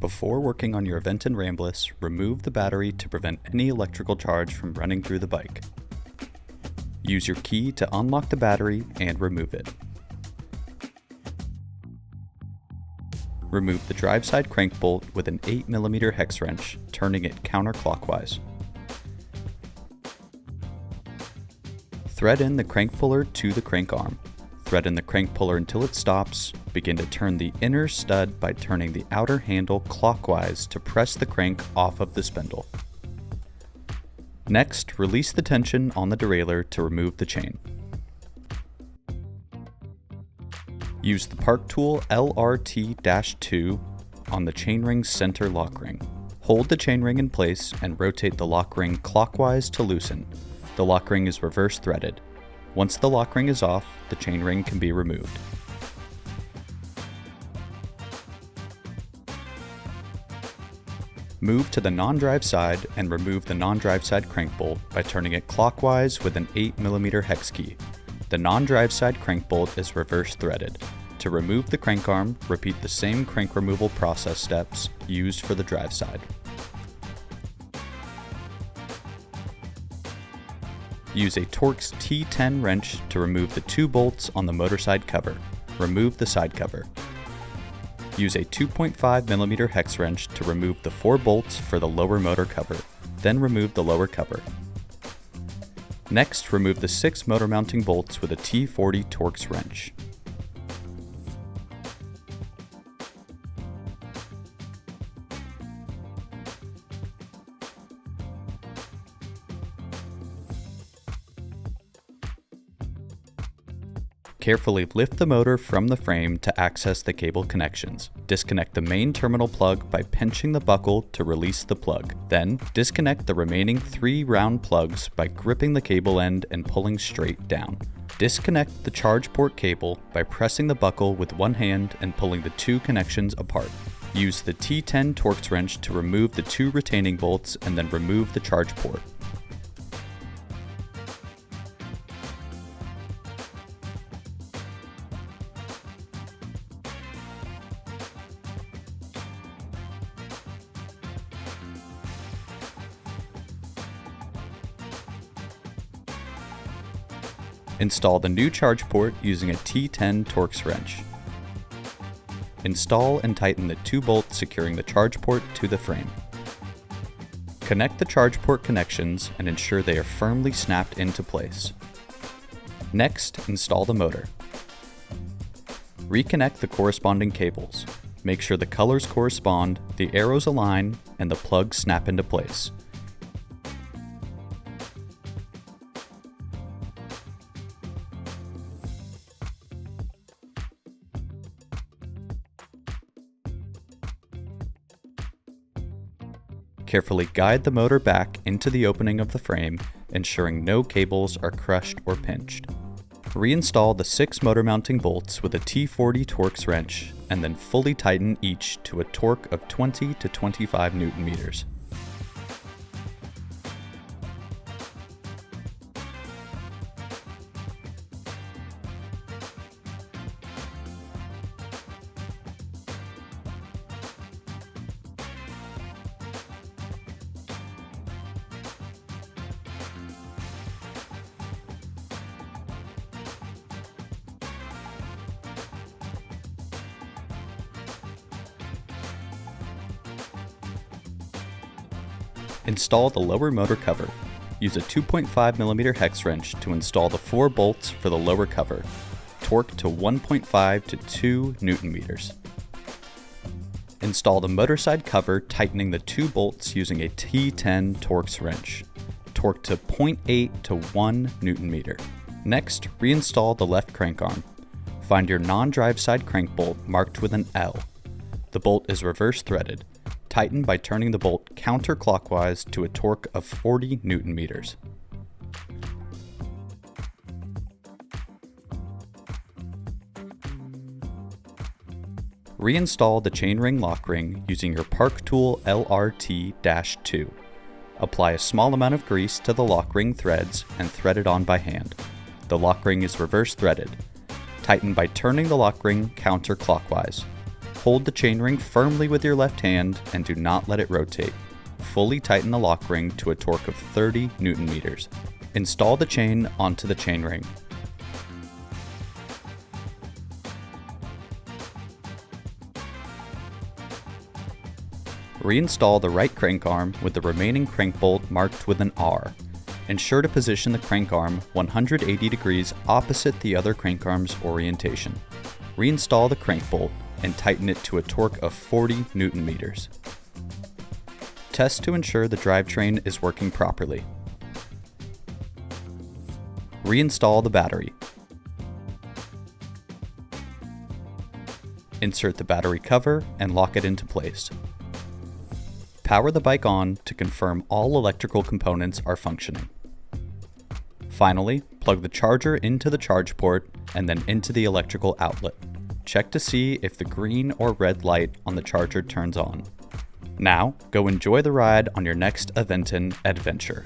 Before working on your Aventon Ramblas, remove the battery to prevent any electrical charge from running through the bike. Use your key to unlock the battery and remove it. Remove the drive side crank bolt with an 8mm hex wrench, turning it counterclockwise. Thread in the crank puller to the crank arm. Thread in the crank puller until it stops. Begin to turn the inner stud by turning the outer handle clockwise to press the crank off of the spindle. Next, release the tension on the derailleur to remove the chain. Use the Park Tool LRT-2 on the chainring's center lock ring. Hold the chainring in place and rotate the lock ring clockwise to loosen. The lock ring is reverse threaded. Once the lock ring is off, the chainring can be removed. Move to the non-drive side and remove the non-drive side crank bolt by turning it clockwise with an 8mm hex key. The non-drive side crank bolt is reverse threaded. To remove the crank arm, repeat the same crank removal process steps used for the drive side. Use a Torx T10 wrench to remove the 2 bolts on the motor side cover. Remove the side cover. Use a 2.5mm hex wrench to remove the 4 bolts for the lower motor cover, then remove the lower cover. Next, remove the 6 motor mounting bolts with a T40 Torx wrench. Carefully lift the motor from the frame to access the cable connections. Disconnect the main terminal plug by pinching the buckle to release the plug. Then, disconnect the remaining 3 round plugs by gripping the cable end and pulling straight down. Disconnect the charge port cable by pressing the buckle with one hand and pulling the 2 connections apart. Use the T10 Torx wrench to remove the 2 retaining bolts and then remove the charge port. Install the new charge port using a T10 Torx wrench. Install and tighten the 2 bolts securing the charge port to the frame. Connect the charge port connections and ensure they are firmly snapped into place. Next, install the motor. Reconnect the corresponding cables. Make sure the colors correspond, the arrows align, and the plugs snap into place. Carefully guide the motor back into the opening of the frame, ensuring no cables are crushed or pinched. Reinstall the 6 motor mounting bolts with a T40 Torx wrench, and then fully tighten each to a torque of 20 to 25 Nm. Install the lower motor cover. Use a 2.5mm hex wrench to install the 4 bolts for the lower cover. Torque to 1.5 to 2 Nm. Install the motor side cover, tightening the 2 bolts using a T10 Torx wrench. Torque to 0.8 to 1 Nm. Next, reinstall the left crank arm. Find your non-drive side crank bolt marked with an L. The bolt is reverse threaded. Tighten by turning the bolt counterclockwise to a torque of 40 Nm. Reinstall the chainring lock ring using your Park Tool LRT-2. Apply a small amount of grease to the lock ring threads and thread it on by hand. The lock ring is reverse threaded. Tighten by turning the lock ring counterclockwise. Hold the chainring firmly with your left hand and do not let it rotate. Fully tighten the lock ring to a torque of 30 Newton meters. Install the chain onto the chainring. Reinstall the right crank arm with the remaining crank bolt marked with an R. Ensure to position the crank arm 180 degrees opposite the other crank arm's orientation. Reinstall the crank bolt and tighten it to a torque of 40 Newton meters. Test to ensure the drivetrain is working properly. Reinstall the battery. Insert the battery cover and lock it into place. Power the bike on to confirm all electrical components are functioning. Finally, plug the charger into the charge port and then into the electrical outlet. Check to see if the green or red light on the charger turns on. Now, go enjoy the ride on your next Aventon adventure.